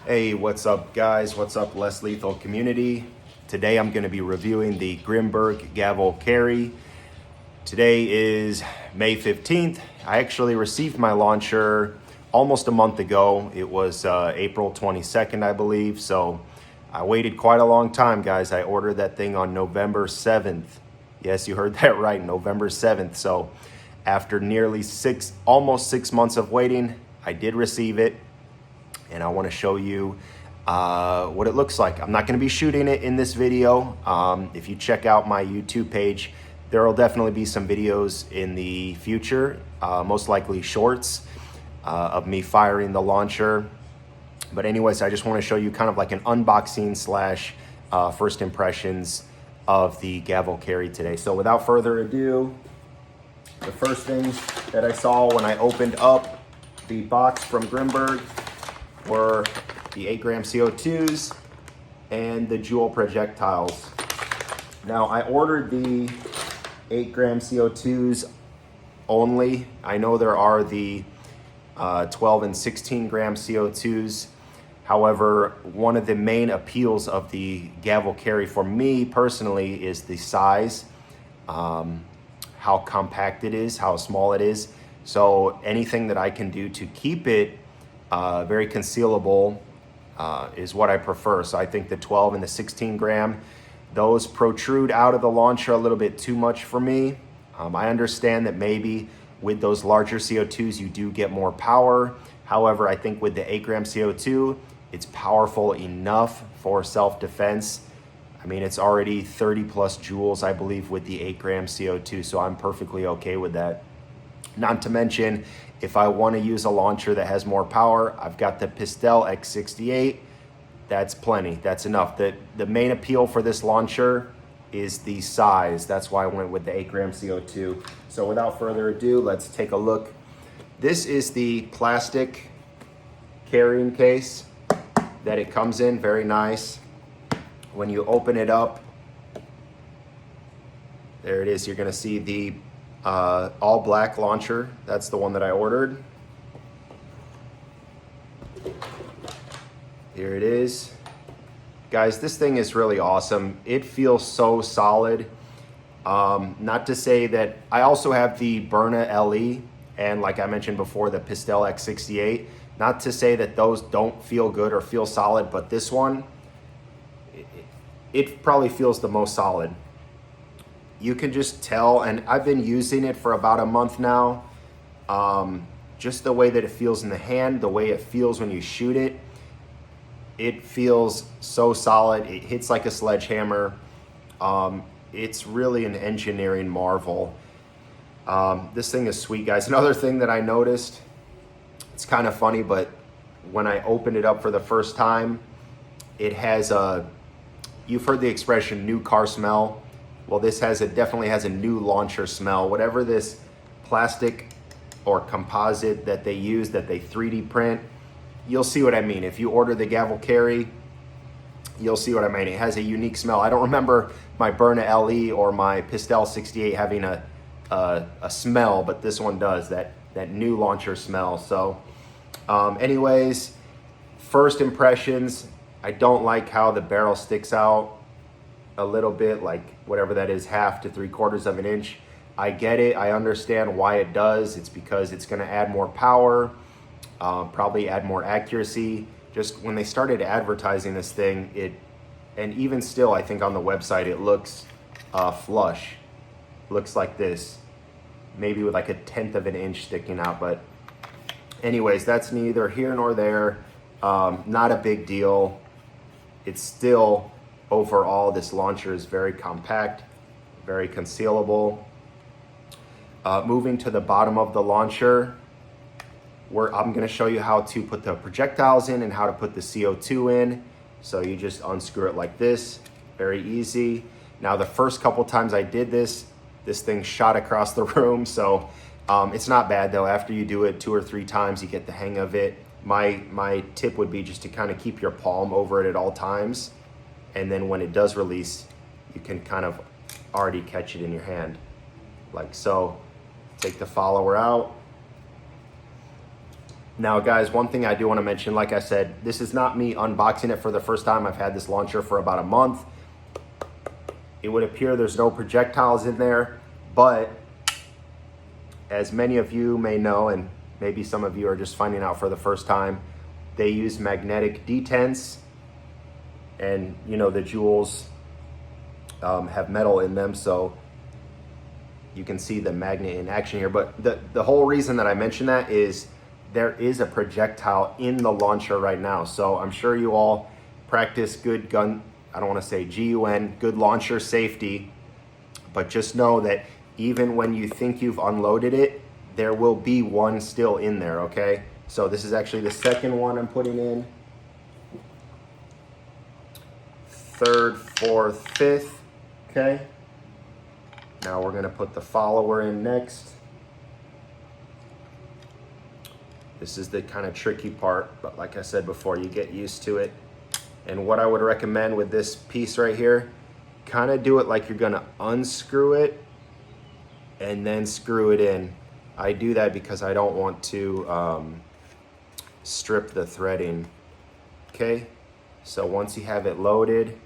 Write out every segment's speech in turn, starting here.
Hey, what's up guys? What's up less lethal community? Today I'm going to be reviewing the Grimburg Gavle Carry. Today is May 15th. I actually received my launcher almost a month ago. It was April 22nd, I believe. So I waited quite a long time, guys. I ordered that thing on November 7th. Yes, you heard that right, November 7th. So after nearly almost 6 months of waiting, I did receive it. And I want to show you what it looks like. I'm not going to be shooting it in this video. If you check out my YouTube page, there will definitely be some videos in the future, most likely shorts of me firing the launcher. But anyways, I just want to show you kind of like an unboxing slash first impressions of the Gavle Carry today. So without further ado, the first things that I saw when I opened up the box from Grimburg were the 8-gram CO2s and the jewel projectiles. Now I ordered the 8-gram CO2s only. I know there are the 12 and 16-gram CO2s. However, one of the main appeals of the Gavle Carry for me personally is the size, how compact it is, how small it is. So anything that I can do to keep it very concealable is what I prefer. So I think the 12 and the 16 gram, those protrude out of the launcher a little bit too much for me. I understand that maybe with those larger CO2s, you do get more power. However, I think with the 8-gram CO2, it's powerful enough for self-defense. I mean, it's already 30 plus joules, I believe, with the 8-gram CO2, so I'm perfectly okay with that. Not to mention, if I want to use a launcher that has more power, I've got the Pistell X68. That's plenty. That's enough. The main appeal for this launcher is the size. That's why I went with the 8-gram CO2. So without further ado, let's take a look. This is the plastic carrying case that it comes in. Very nice. When you open it up, there it is. You're going to see the all black launcher. That's the one that I ordered. Here it is. Guys, this thing is really awesome. It feels so solid. Not to say that I also have the Berna LE and, like I mentioned before, the Pistell X68. Not to say that those don't feel good or feel solid, but this one, it probably feels the most solid. You can just tell, and I've been using it for about a month now. Just the way that it feels in the hand, the way it feels when you shoot it, it feels so solid. It hits like a sledgehammer. It's really an engineering marvel. This thing is sweet, guys. Another thing that I noticed, it's kind of funny, but when I opened it up for the first time, it has you've heard the expression new car smell. Well, this definitely has a new launcher smell. Whatever this plastic or composite that they use, that they 3D print, you'll see what I mean. If you order the Gavle Carry, you'll see what I mean. It has a unique smell. I don't remember my Berna LE or my Pistell 68 having a smell, but this one does, that new launcher smell. So anyways, first impressions, I don't like how the barrel sticks out a little bit, like whatever that is, 1/2 to 3/4 of an inch. I get it. I understand why it does. It's because it's going to add more power, probably add more accuracy. Just when they started advertising this thing, and even still, I think on the website, it looks flush. Looks like this, maybe with like 1/10 of an inch sticking out. But anyways, that's neither here nor there. Not a big deal. It's still, overall, this launcher is very compact, very concealable. Moving to the bottom of the launcher, I'm going to show you how to put the projectiles in and how to put the CO2 in. So you just unscrew it like this, very easy. Now the first couple times I did this thing shot across the room. So it's not bad though. After you do it 2 or 3 times, you get the hang of it. My tip would be just to kind of keep your palm over it at all times. And then when it does release, you can kind of already catch it in your hand, like so. Take the follower out. Now guys, one thing I do want to mention, like I said, this is not me unboxing it for the first time. I've had this launcher for about a month. It would appear there's no projectiles in there, but as many of you may know, and maybe some of you are just finding out for the first time, they use magnetic detents, and you know the jewels have metal in them, so you can see the magnet in action here. But the whole reason that I mention that is there is a projectile in the launcher right now. So I'm sure you all practice good gun, I don't want to say GUN, good launcher safety, but just know that even when you think you've unloaded it, there will be one still in there, okay? So this is actually the second one I'm putting in. Third, fourth, fifth, okay? Now we're gonna put the follower in next. This is the kind of tricky part, but like I said before, you get used to it. And what I would recommend with this piece right here, kind of do it like you're gonna unscrew it and then screw it in. I do that because I don't want to strip the threading, okay? So once you have it loaded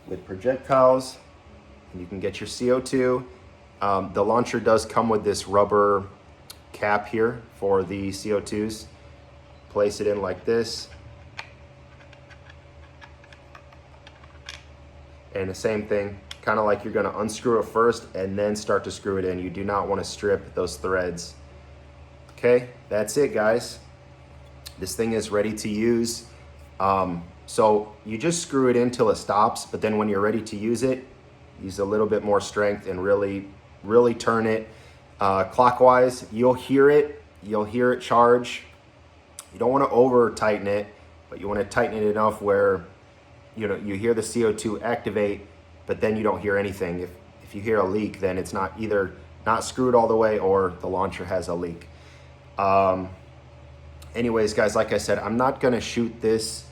with projectiles, and you can get your CO2, the launcher does come with this rubber cap here for the CO2s. Place it in like this. And the same thing, kind of like you're gonna unscrew it first and then start to screw it in. You do not wanna strip those threads. Okay, that's it guys. This thing is ready to use. So you just screw it in till it stops, but then when you're ready to use it, use a little bit more strength and really turn it clockwise. You'll hear it charge. You don't want to over tighten it, but you want to tighten it enough where you hear the CO2 activate, but then you don't hear anything. If you hear a leak, then it's not either not screwed all the way or the launcher has a leak. Anyways guys, like I said, I'm not gonna shoot this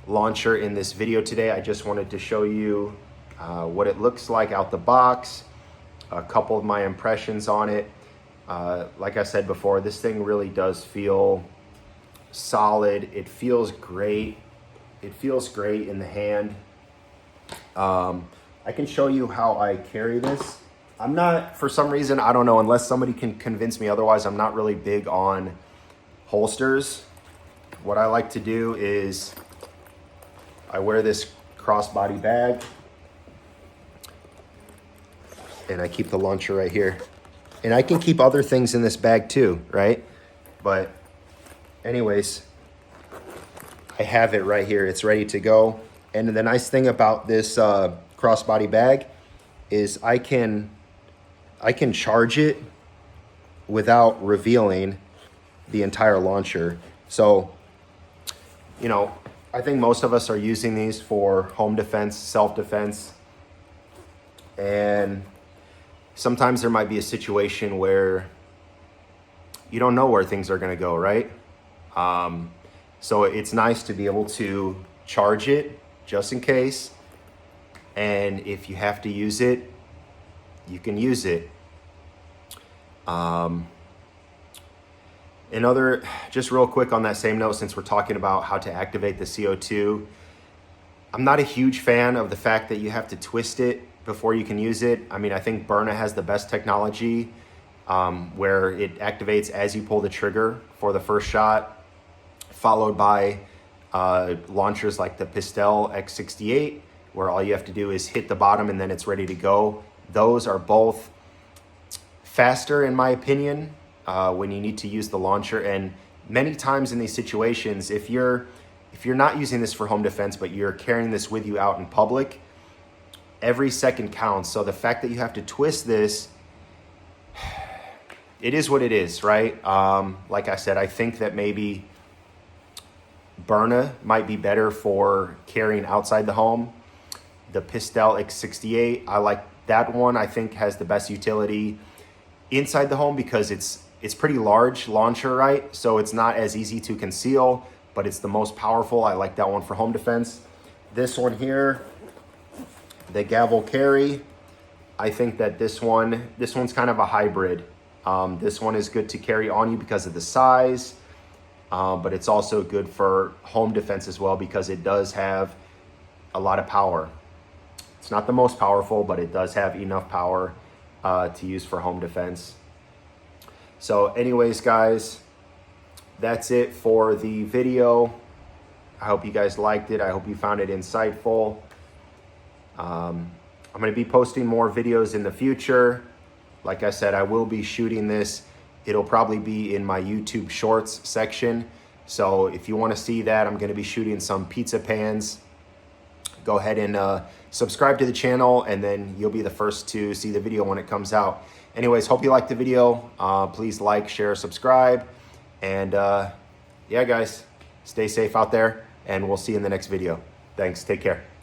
launcher in this video today. I just wanted to show you what it looks like out the box, a couple of my impressions on it. Like I said before, this thing really does feel solid. It feels great. It feels great in the hand. I can show you how I carry this. I'm not, for some reason, I don't know, unless somebody can convince me otherwise, I'm not really big on holsters. What I like to do is I wear this crossbody bag and I keep the launcher right here. And I can keep other things in this bag too, right? But anyways, I have it right here. It's ready to go. And the nice thing about this crossbody bag is I can charge it without revealing the entire launcher. So, you know, I think most of us are using these for home defense, self-defense. And sometimes there might be a situation where you don't know where things are gonna go, right? So it's nice to be able to charge it just in case. And if you have to use it, you can use it. Just real quick on that same note, since we're talking about how to activate the CO2, I'm not a huge fan of the fact that you have to twist it before you can use it. I mean, I think Byrna has the best technology where it activates as you pull the trigger for the first shot, followed by launchers like the Pistell X68, where all you have to do is hit the bottom and then it's ready to go. Those are both faster, in my opinion, when you need to use the launcher. And many times in these situations, if you're not using this for home defense, but you're carrying this with you out in public, every second counts. So the fact that you have to twist this, it is what it is, right? Like I said, I think that maybe Byrna might be better for carrying outside the home. The Pistell X68, I like that one. I think has the best utility inside the home because it's pretty large launcher, right? So it's not as easy to conceal, but it's the most powerful. I like that one for home defense. This one here, the Gavle Carry, I think that this one's kind of a hybrid. This one is good to carry on you because of the size. but it's also good for home defense as well because it does have a lot of power. It's not the most powerful, but it does have enough power to use for home defense. So anyways, guys, that's it for the video. I hope you guys liked it. I hope you found it insightful. I'm going to be posting more videos in the future. Like I said, I will be shooting this. It'll probably be in my YouTube Shorts section. So if you want to see that, I'm going to be shooting some pizza pans. Go ahead and subscribe to the channel, and then you'll be the first to see the video when it comes out. Anyways, hope you liked the video. Please like, share, subscribe. And yeah, guys, stay safe out there, and we'll see you in the next video. Thanks. Take care.